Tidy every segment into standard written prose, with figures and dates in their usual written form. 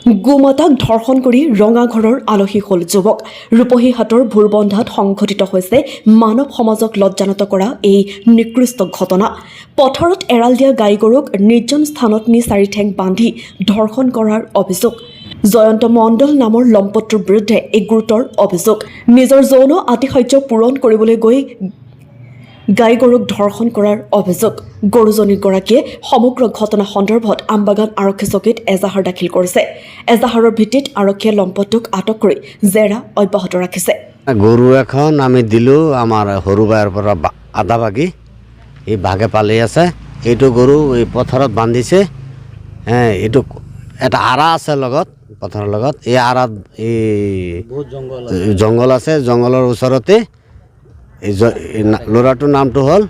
গোমাতাক ধৰ্ষণ কৰি ৰঙাঘৰৰ আলহী হ'ল যুৱক। ৰূপহীহাটৰ ভোৰবন্ধাত সংঘটিত হৈছে মানৱ সমাজক লজ্জানত কৰা এই নিকৃষ্ট ঘটনা। পথাৰত এৰাল দিয়া গাই গৰুক নিৰ্জন স্থানত নি চাৰিঠেং বান্ধি ধৰ্ষণ কৰাৰ অভিযোগ। জয়ন্ত মণ্ডল নামৰ লম্পটটোৰ বিৰুদ্ধে এই গুৰুতৰ অভিযোগ। নিজৰ যৌন আতিশয্য পূৰণ কৰিবলৈ গৈ গাই গৰুক ধৰ্ষণ কৰাৰ অভিযোগ। গৰুজনীগৰাকীয়ে সমগ্ৰ ঘটনা সন্দৰ্ভত আমবাগান আৰক্ষী চকীত এজাহাৰ দাখিল কৰিছে। এজাহাৰৰ ভিত্তিত আৰক্ষীয়ে লম্পটটোক আটক কৰি জেৰা অব্যাহত ৰাখিছে। গৰু এখন আমি দিলোঁ আমাৰ সৰু বাইৰ পৰা আধা ভাগি এই ভাগে পালি আছে। এইটো গৰু এই পথাৰত বান্ধিছে। এইটো এটা আৰা আছে লগত পথাৰৰ লগত। এই আৰাত এই জংঘল আছে। জংঘলৰ ওচৰতে এই ল'ৰাটোৰ নামটো হ'ল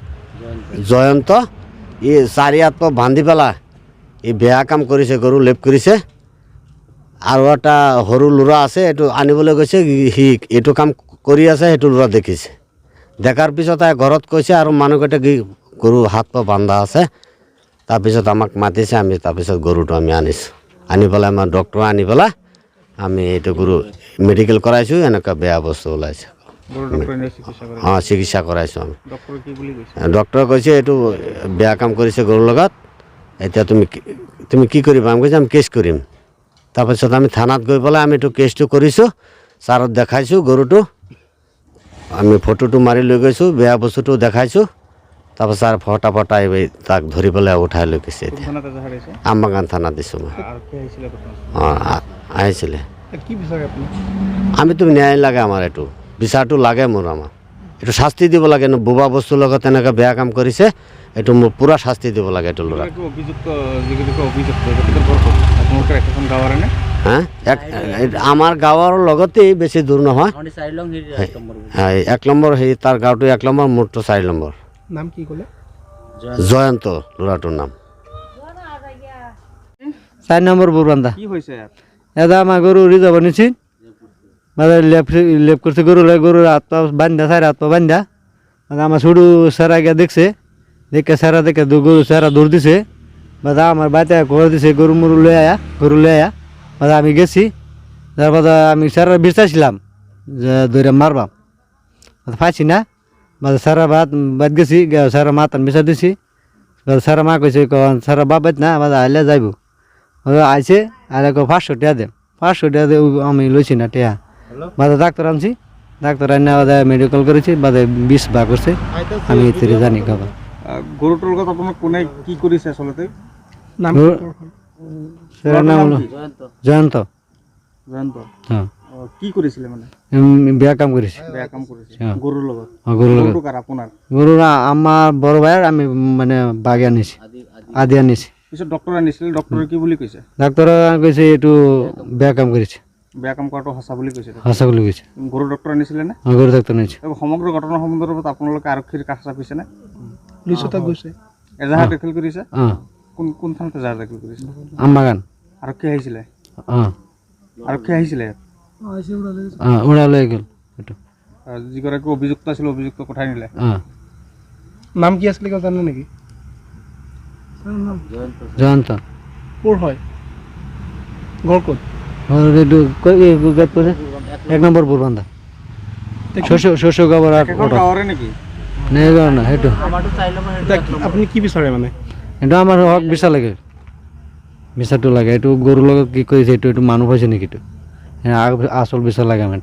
জয়ন্ত। ই চাৰি হাত বান্ধি পেলাই ই বেয়া কাম কৰিছে, গৰু লেপ কৰিছে। আৰু এটা সৰু ল'ৰা আছে, এইটো আনিবলৈ গৈছে। সি এইটো কাম কৰি আছে, সেইটো ল'ৰা দেখিছে। দেখাৰ পিছত ঘৰত কৈছে আৰু মানুহকেইটা গৰু হাত বান্ধা আছে। তাৰপিছত আমাক মাতিছে, আমি তাৰপিছত গৰুটো আমি আনিছোঁ। আনি পেলাই আমাৰ ডক্টৰ আনি পেলাই আমি এইটো গৰু মেডিকেল কৰাইছোঁ। এনেকুৱা বেয়া বস্তু ওলাইছে। চিকিৎসা কৰাইছোঁ আমি। ডক্টৰে কৈছে এইটো বেয়া কাম কৰিছে গৰুৰ লগত। এতিয়া তুমি কি কৰিবা? আমি কৈছোঁ আমি কেছ কৰিম। তাৰপিছত আমি থানাত গৈ পেলাই আমি এইটো কেছটো কৰিছোঁ। ছাৰক দেখাইছোঁ গৰুটো। আমি ফটোটো মাৰি লৈ গৈছোঁ, বেয়া বস্তুটো দেখাইছোঁ। তাৰপাছত ছাৰ ফটা তাক ধৰি পেলাই উঠাই লৈ গৈছে। এতিয়া আমবাগান থানাত দিছোঁ মই। আহিছিলে। আমিতো ন্যায় লাগে আমাৰ, এইটো বিচাৰটো লাগে মোৰ। আমাৰ এইটো শাস্তি দিব লাগে। বোবা বস্তুৰ লগত এনেকৈ বেয়া কাম কৰিছে, এইটো মোৰ পূৰা শাস্তি দিব লাগে এইটো ল'ৰা। আমাৰ গাঁৱৰ লগতেই, বেছি দূৰ নহয়। 1 নম্বৰ তাৰ গাঁৱটো 1 নম্বৰ, মোৰটো 4 নম্বৰ। নাম কি ক'লে? জয়ন্ত ল'ৰাটোৰ নাম। 4 নম্বৰ ভোৰবন্ধা। কি হৈছে এটা আমার গরু রিজার্ভ নিছি, মানে লেপ করছে গরুর হাত পা বান্ধা, সারা হাত পা বান্ধা। আমার ছোটো সারা গিয়ে দেখছে, সারা দেখে গরু সারা দৌড় দিছে। বাদা আমার বাচ্চা ঘর দিছে, গরু লয়ে আয়া বাদা আমি গেছি। তারপর আমি সারা বিচারছিলাম যে ধরে মারবাম, ফাঁসি না। বাদা সারা বাদ গেছি, সারা মাতান বিচার দিছি। সারা মা কইছে সারা বাদ না, বাদা আইলে যাইব। আইসে আর 500 টাকা দেন, 500 টাকা দিয়ে আমি লইছি না টেয়া। বাদে ডাক্তার আনছি, ডাক্তার আনে বাদে মেডিকেল করেছি, বাদে 20 ভাগ করছে। আমি এতে জানি খাবার। গরুটোর কথা আপনার কোনে কি করেছে আসলে? নাম নাম হলো জয়ন্ত। জয়ন্ত হ্যাঁ। কি করেছিল মানে? বেয়া কাম করেছি। বেয়া কাম করেছে গরুর লগত? গরুর লগত। কার আপনার? গরু আমার বড় ভাইয়ের, আমি মানে বাগে আনিছি, আদি আনিছি। পিছত ডক্টর আনিছিল, ডক্টর কি বুলি কইছে? ডাক্তার কইছে এটু বেয়া কাম করেছে। বেয়া কাম কৰাটো সঁচা বুলি কৈছে? সঁচা বুলি কৈছে। গৰু ডক্টৰ আনিছিলে না? গৰু ডাক্তাৰ আনিছে। সমগ্ৰ ঘটনা সন্দৰ্ভত আপোনালোকে আৰক্ষীৰ কাষ চাপিছে না? পুলিচত গৈছে। এজাহাৰ দাখিল কৰিছে? হ্যাঁ। কোন থানাত এজাহাৰ দাখিল কৰিছে? আমবাগান। আৰক্ষী আহিছিলে? হ্যাঁ। আৰক্ষী আহিছিলে? হ্যাঁ, উড়া লৈ গেল এটু। যিগৰাকী অভিযুক্ত আছিল, অভিযুক্ত পঠাই নিলে? হ্যাঁ। নাম কি আছিল কেউ জানে নেকি? জয়ন্ত। কোৰ হয়? ঘৰ ক'ত? এটু গেট পড়ে 1 নম্বৰ ভোৰবন্ধা। শস্য গাবৰ আৰ গাঁৱৰে নেকি? নেই না হেটু। আপুনি কি বিচাৰে মানে? এটা আমার হক বিচার লাগে, বিচারটো লাগে। এটু গরুর লগত কি করেছে, এটু মানুষ হয়েছে নাকি? এটু আসল বিচার লাগে আমার।